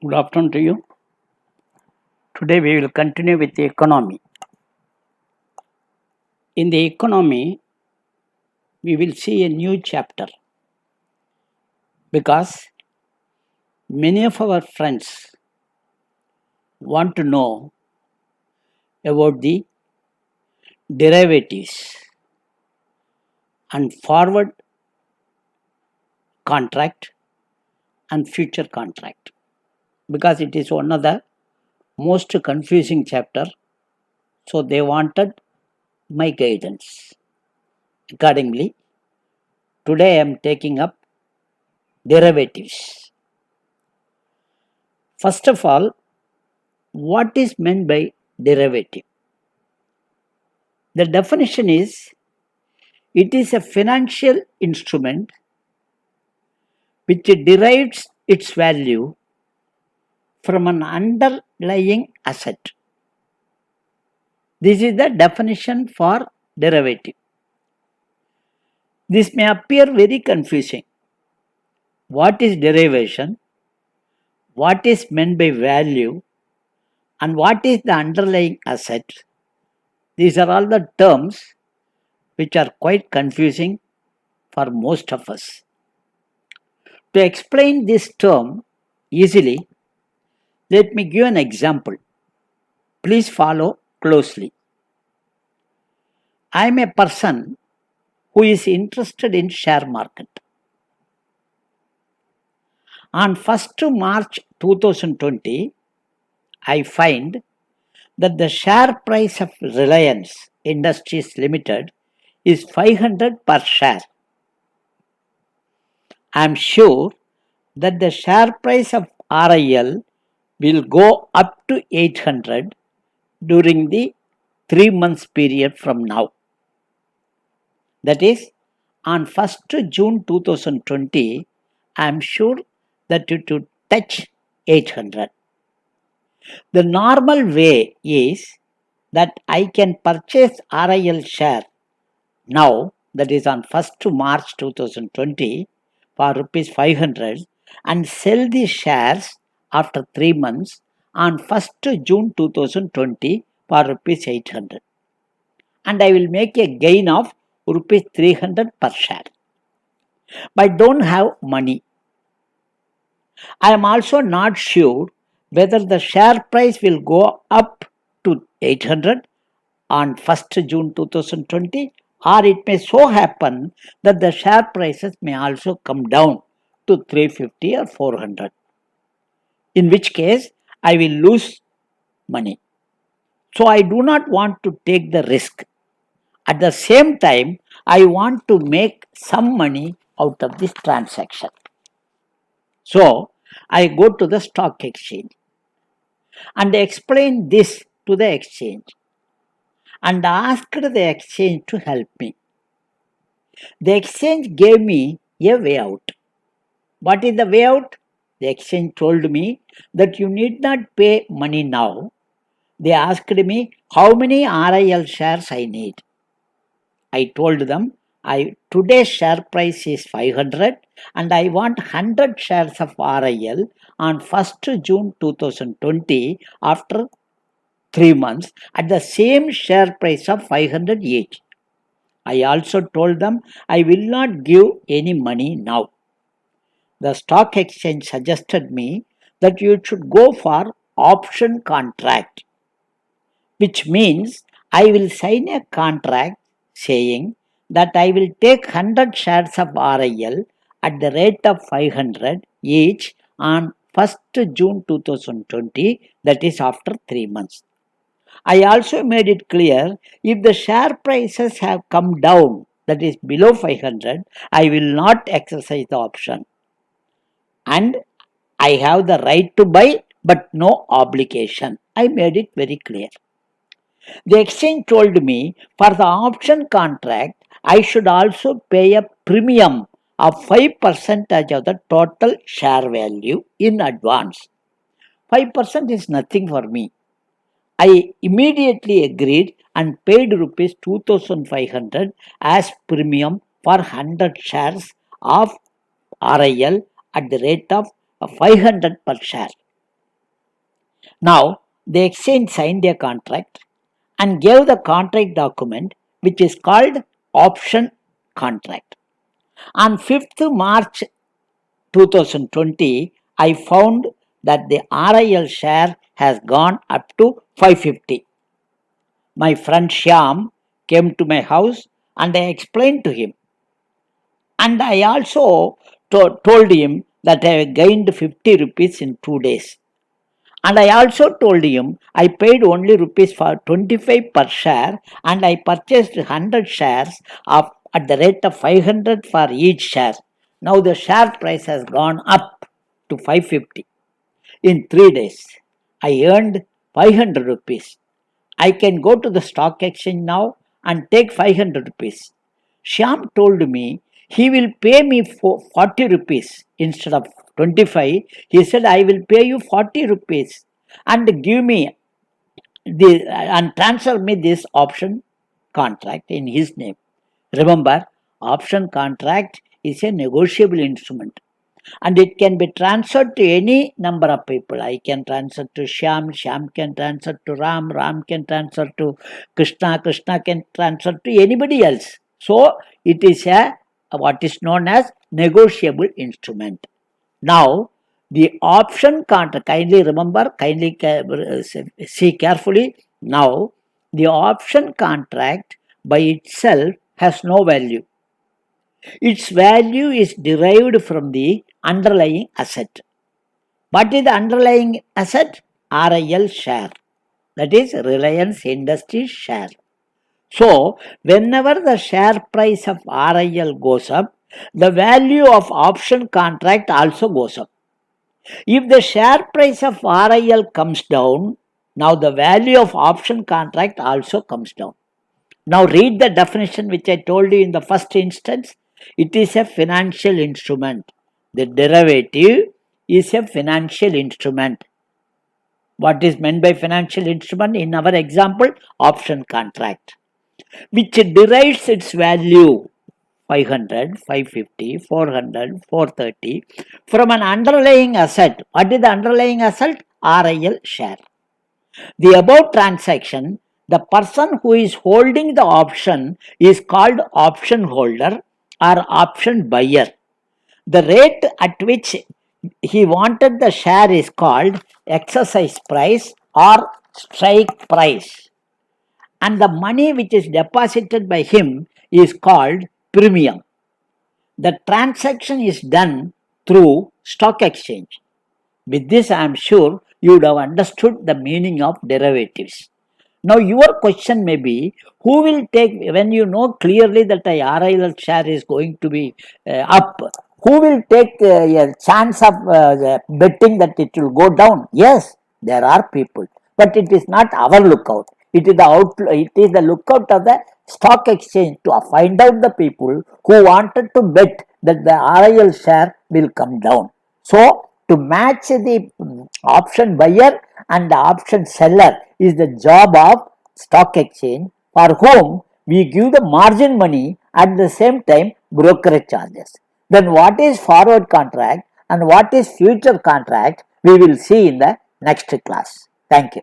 Good afternoon to you. Today we will continue with the economy. In the economy, we will see a new chapter because many of our friends want to know about the derivatives and forward contract and future contract because it is one of the most confusing chapter. So they wanted my guidance. Accordingly, today I am taking up derivatives. First of all, what is meant by derivative? The definition is it is a financial instrument which derives its value from an underlying asset. This is the definition for derivative. This may appear very confusing. What is derivation? What is meant by value? And what is the underlying asset? These are all the terms which are quite confusing for most of us. To explain this term easily, let me give an example. Please follow closely. I am a person who is interested in share market. On 1st March 2020, I find that the share price of Reliance Industries Limited is 500 per share. I am sure that the share price of RIL will go up to 800 during the 3 months period from now. That is, on 1st June 2020, I am sure that it would touch 800. The normal way is that I can purchase RIL share now, that is on 1st March 2020 for rupees 500 and sell the shares after 3 months on 1st June 2020 for rupees 800. And I will make a gain of rupees 300 per share. But I don't have money. I am also not sure whether the share price will go up to 800 on 1st June 2020 or it may so happen that the share prices may also come down to 350 or 400. In which case I will lose money. So I do not want to take the risk. At the same time, I want to make some money out of this transaction. So I go to the stock exchange and explain this to the exchange and asked the exchange to help me. The exchange gave me a way out. What is the way out? The exchange told me that you need not pay money now. They asked me how many RIL shares I need. I told them today's share price is 500 and I want 100 shares of RIL on 1st June 2020 after 3 months at the same share price of 500 each. I also told them I will not give any money now. The stock exchange suggested me that you should go for option contract, which means I will sign a contract saying that I will take 100 shares of RIL at the rate of 500 each on 1st June 2020, that is after 3 months. I also made it clear if the share prices have come down, that is below 500, I will not exercise the option. And I have the right to buy but no obligation. I made it very clear. The exchange told me for the option contract, I should also pay a premium of 5% of the total share value in advance. 5% is nothing for me. I immediately agreed and paid rupees 2500 as premium for 100 shares of RIL at the rate of 500 per share. Now, the exchange signed a contract and gave the contract document which is called option contract. On 5th March 2020, I found that the RIL share has gone up to 550. My friend Shyam came to my house and I explained to him. And I also told him that I have gained 50 rupees in 2 days. And I also told him I paid only rupees for 25 per share and I purchased 100 shares of, at the rate of 500 for each share. Now the share price has gone up to 550. In 3 days, I earned 500 rupees. I can go to the stock exchange now and take 500 rupees. Shyam told me he will pay me for 40 rupees instead of 25. He said, I will pay you 40 rupees and give me and transfer me this option contract in his name. Remember, option contract is a negotiable instrument and it can be transferred to any number of people. I can transfer to Shyam, Shyam can transfer to Ram, Ram can transfer to Krishna, Krishna can transfer to anybody else. So it is a what is known as negotiable instrument. Now the option contract, kindly remember, kindly see carefully. Now the option contract by itself has no value. Its value is derived from the underlying asset. What is the underlying asset? RIL share. That is Reliance Industries share. So, whenever the share price of RIL goes up, the value of option contract also goes up. If the share price of RIL comes down, now the value of option contract also comes down. Now read the definition which I told you in the first instance. It is a financial instrument. The derivative is a financial instrument. What is meant by financial instrument? In our example, option contract, which derives its value 500, 550, 400, 430 from an underlying asset. What is the underlying asset? RIL share. The above transaction, the person who is holding the option is called option holder or option buyer. The rate at which he wanted the share is called exercise price or strike price. And the money which is deposited by him is called premium. The transaction is done through stock exchange. With this, I am sure you would have understood the meaning of derivatives. Now, your question may be, who will take, when you know clearly that a RIL share is going to be up, who will take a chance of betting that it will go down? Yes, there are people, but it is not our lookout. It is the lookout of the stock exchange to find out the people who wanted to bet that the RIL share will come down. So, to match the option buyer and the option seller is the job of stock exchange, for whom we give the margin money at the same time brokerage charges. Then what is forward contract and what is future contract we will see in the next class. Thank you.